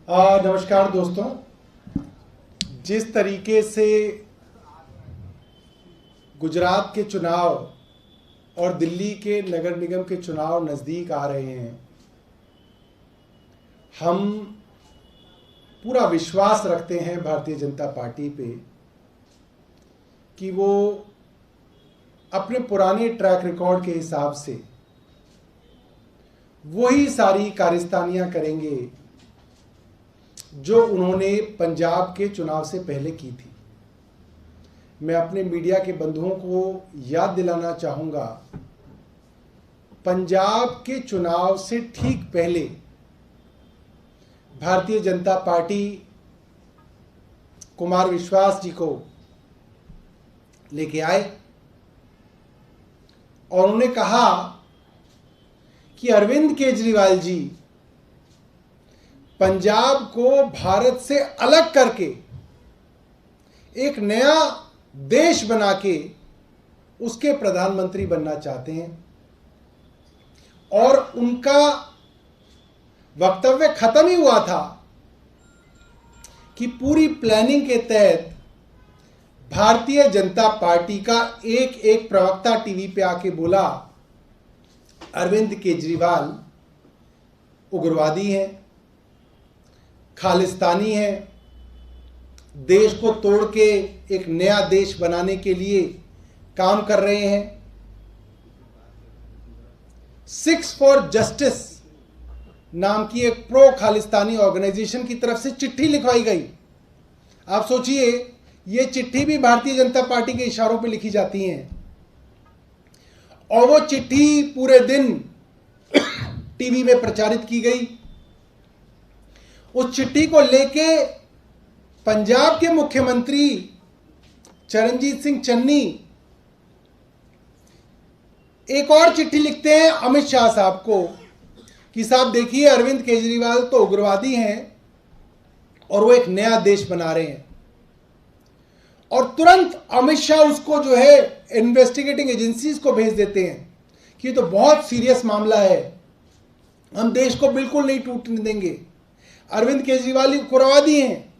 नमस्कार दोस्तों। जिस तरीके से गुजरात के चुनाव और दिल्ली के नगर निगम के चुनाव नज़दीक आ रहे हैं, हम पूरा विश्वास रखते हैं भारतीय जनता पार्टी पे कि वो अपने पुराने ट्रैक रिकॉर्ड के हिसाब से वही सारी कारस्तानियां करेंगे जो उन्होंने पंजाब के चुनाव से पहले की थी। मैं अपने मीडिया के बंधुओं को याद दिलाना चाहूँगा, पंजाब के चुनाव से ठीक पहले भारतीय जनता पार्टी कुमार विश्वास जी को लेके आए और उन्होंने कहा कि अरविंद केजरीवाल जी पंजाब को भारत से अलग करके एक नया देश बना के उसके प्रधानमंत्री बनना चाहते हैं। और उनका वक्तव्य खत्म ही हुआ था कि पूरी प्लानिंग के तहत भारतीय जनता पार्टी का एक एक प्रवक्ता टीवी पे आके बोला अरविंद केजरीवाल उग्रवादी हैं, खालिस्तानी है, देश को तोड़ के एक नया देश बनाने के लिए काम कर रहे हैं। सिक्स फॉर जस्टिस नाम की एक प्रो खालिस्तानी ऑर्गेनाइजेशन की तरफ से चिट्ठी लिखवाई गई। आप सोचिए, ये चिट्ठी भी भारतीय जनता पार्टी के इशारों पे लिखी जाती हैं और वो चिट्ठी पूरे दिन टीवी में प्रचारित की गई। उस चिट्ठी को लेके पंजाब के मुख्यमंत्री चरणजीत सिंह चन्नी एक और चिट्ठी लिखते हैं अमित शाह साहब को कि साहब देखिए, अरविंद केजरीवाल तो उग्रवादी हैं और वो एक नया देश बना रहे हैं। और तुरंत अमित शाह उसको जो है इन्वेस्टिगेटिंग एजेंसीज को भेज देते हैं कि तो बहुत सीरियस मामला है, हम देश को बिल्कुल नहीं टूटने देंगे। अरविंद केजरीवाल उग्रवादी हैं,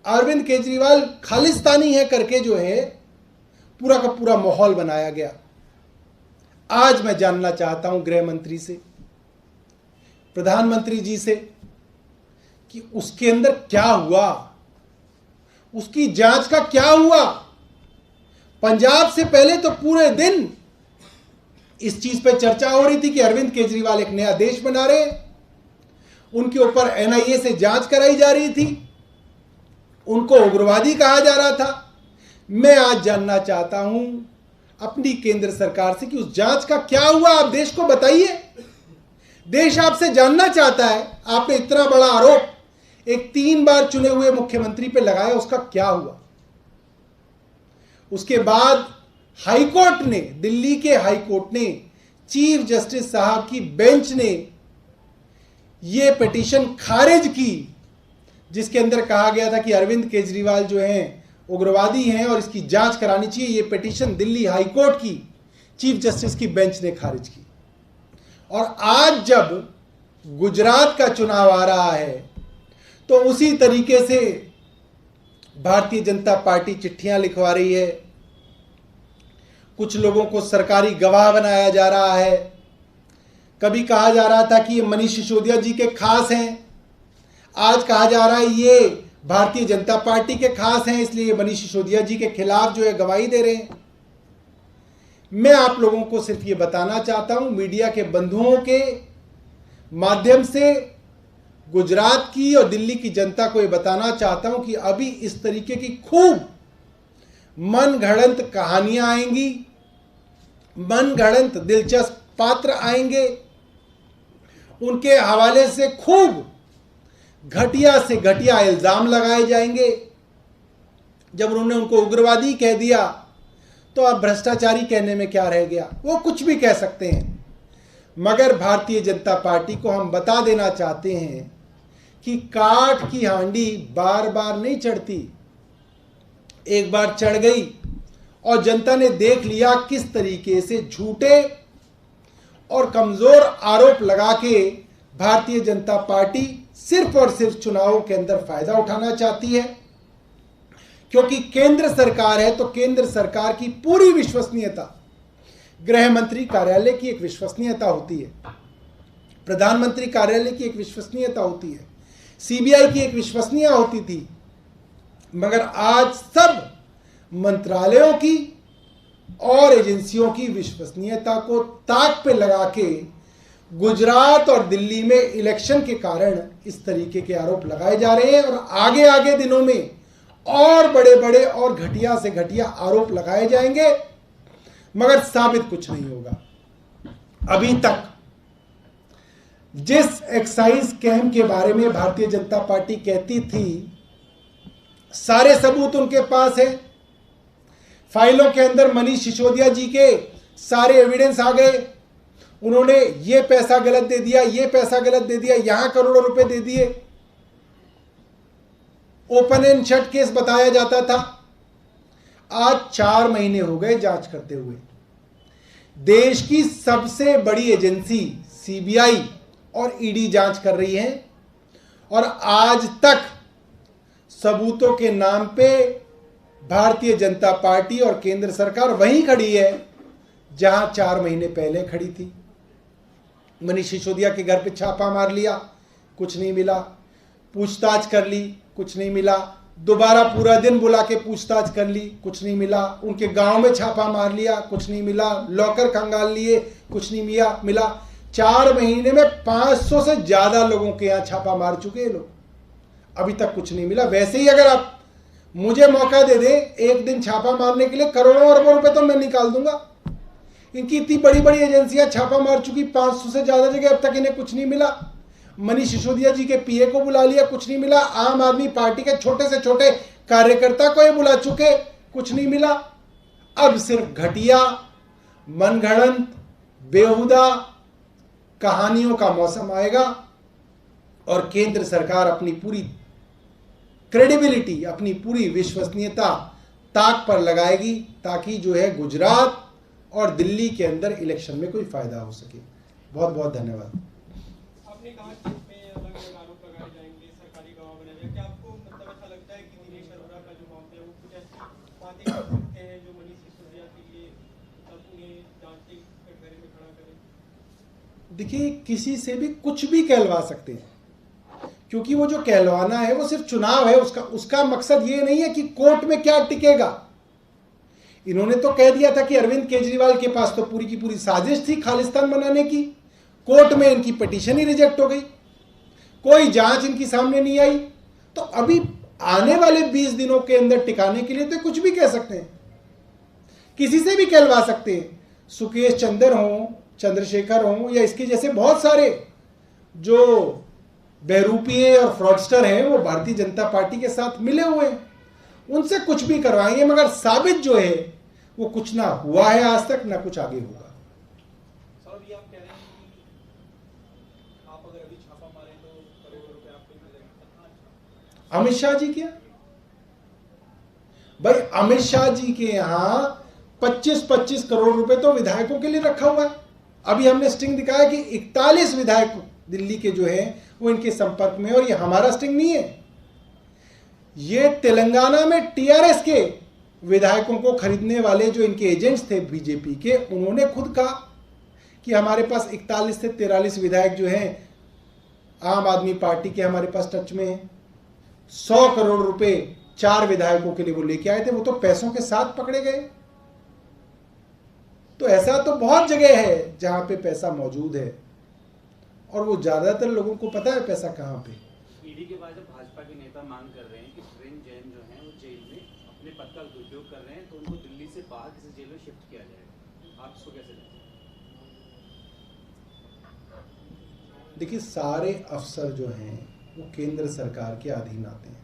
अरविंद केजरीवाल खालिस्तानी है करके जो है पूरा का पूरा माहौल बनाया गया। आज मैं जानना चाहता हूं गृह मंत्री से, प्रधानमंत्री जी से कि उसके अंदर क्या हुआ, उसकी जांच का क्या हुआ। पंजाब से पहले तो पूरे दिन इस चीज पे चर्चा हो रही थी कि अरविंद केजरीवाल एक नया देश बना रहे हैं, उनके ऊपर एनआईए से जांच कराई जा रही थी, उनको उग्रवादी कहा जा रहा था। मैं आज जानना चाहता हूं अपनी केंद्र सरकार से कि उस जांच का क्या हुआ, आप देश को बताइए। देश आपसे जानना चाहता है, आपने इतना बड़ा आरोप एक 3 बार चुने हुए मुख्यमंत्री पे लगाया, उसका क्या हुआ। उसके बाद हाईकोर्ट ने, दिल्ली के हाईकोर्ट ने, चीफ जस्टिस साहब की बेंच ने ये पिटीशन खारिज की जिसके अंदर कहा गया था कि अरविंद केजरीवाल जो हैं उग्रवादी हैं और इसकी जांच करानी चाहिए। ये पिटीशन दिल्ली हाईकोर्ट की चीफ जस्टिस की बेंच ने खारिज की। और आज जब गुजरात का चुनाव आ रहा है तो उसी तरीके से भारतीय जनता पार्टी चिट्ठियां लिखवा रही है, कुछ लोगों को सरकारी गवाह बनाया जा रहा है। कभी कहा जा रहा था कि ये मनीष सिसोदिया जी के खास हैं, आज कहा जा रहा है ये भारतीय जनता पार्टी के खास हैं, इसलिए मनीष सिसोदिया जी के खिलाफ जो है गवाही दे रहे हैं। मैं आप लोगों को सिर्फ ये बताना चाहता हूं, मीडिया के बंधुओं के माध्यम से गुजरात की और दिल्ली की जनता को ये बताना चाहता हूं कि अभी इस तरीके की खूब मनगढ़ंत कहानियां आएंगी, मनगढ़ंत दिलचस्प पात्र आएंगे, उनके हवाले से खूब घटिया से घटिया इल्जाम लगाए जाएंगे। जब उन्होंने उनको उग्रवादी कह दिया तो अब भ्रष्टाचारी कहने में क्या रह गया, वो कुछ भी कह सकते हैं। मगर भारतीय जनता पार्टी को हम बता देना चाहते हैं कि काठ की हांडी बार बार नहीं चढ़ती, एक बार चढ़ गई और जनता ने देख लिया किस तरीके से झूठे और कमजोर आरोप लगा के भारतीय जनता पार्टी सिर्फ और सिर्फ चुनावों के अंदर फायदा उठाना चाहती है, क्योंकि केंद्र सरकार है तो केंद्र सरकार की पूरी विश्वसनीयता गृह मंत्री कार्यालय की एक विश्वसनीयता होती है, प्रधानमंत्री कार्यालय की एक विश्वसनीयता होती है, सीबीआई की एक विश्वसनीयता होती थी, मगर आज सब मंत्रालयों की और एजेंसियों की विश्वसनीयता को ताक पे लगा के गुजरात और दिल्ली में इलेक्शन के कारण इस तरीके के आरोप लगाए जा रहे हैं और आगे आगे दिनों में और बड़े बड़े और घटिया से घटिया आरोप लगाए जाएंगे, मगर साबित कुछ नहीं होगा। अभी तक जिस एक्साइज कैंप के बारे में भारतीय जनता पार्टी कहती थी, सारे सबूत उनके पास है। फाइलों के अंदर मनीष सिसोदिया जी के सारे एविडेंस आ गए। उन्होंने ये पैसा गलत दे दिया, ये पैसा गलत दे दिया, यहां करोड़ों रुपए दे दिए। ओपन एंड शट केस बताया जाता था। आज 4 महीने हो गए जांच करते हुए। देश की सबसे बड़ी एजेंसी सीबीआई और ईडी जांच कर रही है और आज तक सबूतों के नाम पे भारतीय जनता पार्टी और केंद्र सरकार वहीं खड़ी है जहां 4 महीने पहले खड़ी थी। मनीष सिसोदिया के घर पे छापा मार लिया, कुछ नहीं मिला। पूछताछ कर ली, कुछ नहीं मिला। दोबारा पूरा दिन बुला के पूछताछ कर ली, कुछ नहीं मिला। उनके गांव में छापा मार लिया, कुछ नहीं मिला। लॉकर खंगाल लिए, कुछ नहीं मिला। 4 महीने में 500 से ज्यादा लोगों के यहां छापा मार चुके हैं लोग, अभी तक कुछ नहीं मिला। वैसे ही अगर आप मुझे मौका दे दें एक दिन छापा मारने के लिए, करोड़ों अरबों रुपए तो मैं निकाल दूंगा। इनकी इतनी बड़ी बड़ी एजेंसियां छापा मार चुकी, 500 से ज्यादा जगह, अब तक इन्हें कुछ नहीं मिला। मनीष सिसोदिया जी के पीए को बुला लिया, कुछ नहीं मिला। आम आदमी पार्टी के छोटे से छोटे कार्यकर्ता को ये बुला चुके, कुछ नहीं मिला। अब सिर्फ घटिया, मनगढ़ंत, बेहुदा कहानियों का मौसम आएगा और केंद्र सरकार अपनी पूरी क्रेडिबिलिटी, अपनी पूरी विश्वसनीयता ताक पर लगाएगी ताकि जो है गुजरात और दिल्ली के अंदर इलेक्शन में कोई फायदा हो सके। बहुत बहुत धन्यवाद। आपने कहा कि इसमें अलग-अलग आरोप लगाए जाएंगे, सरकारी गवाह बनाया जाएगा। क्या आपको मतलब ऐसा लगता है कि दिनेश अरोड़ा का जो मामला है वो कुछ ऐसी बातें कर सकते हैं जो मनीष सिसोदिया के लिए उन्हें जांच के कटघरे में खड़ा करें? देखिए, किसी से भी कुछ भी कहलवा सकते हैं, क्योंकि वो जो कहलवाना है वो सिर्फ चुनाव है। उसका मकसद ये नहीं है कि कोर्ट में क्या टिकेगा। इन्होंने तो कह दिया था कि अरविंद केजरीवाल के पास तो पूरी की पूरी साजिश थी खालिस्तान बनाने की। कोर्ट में इनकी पिटीशन ही रिजेक्ट हो गई, कोई जांच इनकी सामने नहीं आई। तो अभी आने वाले 20 दिनों के अंदर टिकाने के लिए तो कुछ भी कह सकते हैं, किसी से भी कहलवा सकते हैं। सुकेश चंद्र हो, चंद्रशेखर हो, या इसके जैसे बहुत सारे जो बहरूपीय और फ्रॉडस्टर हैं वो भारतीय जनता पार्टी के साथ मिले हुए हैं, उनसे कुछ भी करवाएंगे, मगर साबित जो है वो कुछ ना हुआ है आज तक, ना कुछ आगे होगा। सर, ये आप कह रहे हैं कि आप अगर अभी छापा मारें तो करोड़ों रुपए आपको मिलेंगे। अमित शाह जी क्या भाई, अमित शाह जी के यहां 25-25 करोड़ रुपए तो विधायकों के लिए रखा हुआ है। अभी हमने स्टिंग दिखाया कि 41 विधायक दिल्ली के जो हैं वो इनके संपर्क में, और ये हमारा स्टिंग नहीं है, ये तेलंगाना में टीआरएस के विधायकों को खरीदने वाले जो इनके एजेंट्स थे बीजेपी के, उन्होंने खुद कहा कि हमारे पास 41 से 43 विधायक जो हैं आम आदमी पार्टी के हमारे पास टच में हैं। 100 करोड़ रुपए 4 विधायकों के लिए वो लेके आए थे, वो तो पैसों के साथ पकड़े गए। तो ऐसा तो बहुत जगह है जहां पे पैसा मौजूद है और वो ज्यादातर लोगों को पता है पैसा कहां पे। ईडी के बाद जब भाजपा के नेता मांग कर रहे हैं कि प्रेम जैन जो हैं वो जेल में अपने पद का दुरुपयोग कर रहे हैं, तो उनको दिल्ली से बाहर किसी जेल में शिफ्ट किया जाएगा, आप इसको कैसे लेते हैं? देखिए, सारे अफसर जो हैं वो केंद्र सरकार के अधीन आते हैं,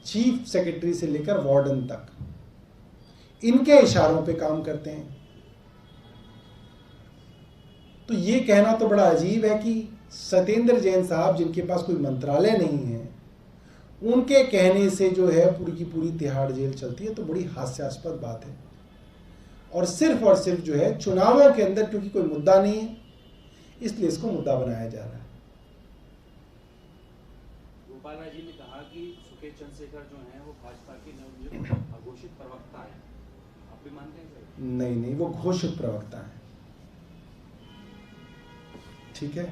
चीफ सेक्रेटरी से लेकर वार्डन तक इनके इशारों पे काम करते हैं। तो ये कहना तो बड़ा अजीब है कि सत्येंद्र जैन साहब, जिनके पास कोई मंत्रालय नहीं है, उनके कहने से जो है पूरी की पूरी तिहाड़ जेल चलती है, तो बड़ी हास्यास्पद बात है। और सिर्फ जो है चुनावों के अंदर, क्योंकि कोई मुद्दा नहीं है, इसलिए इसको मुद्दा बनाया जा रहा है। गोपाल राय जी ने कहा कि सुकेश चंद्रशेखर जो हैं वो भाजपा के नवनियुक्त अघोषित प्रवक्ता हैं, आप भी मानते हैं सर? नहीं, वो घोषित प्रवक्ता है। ठीक है।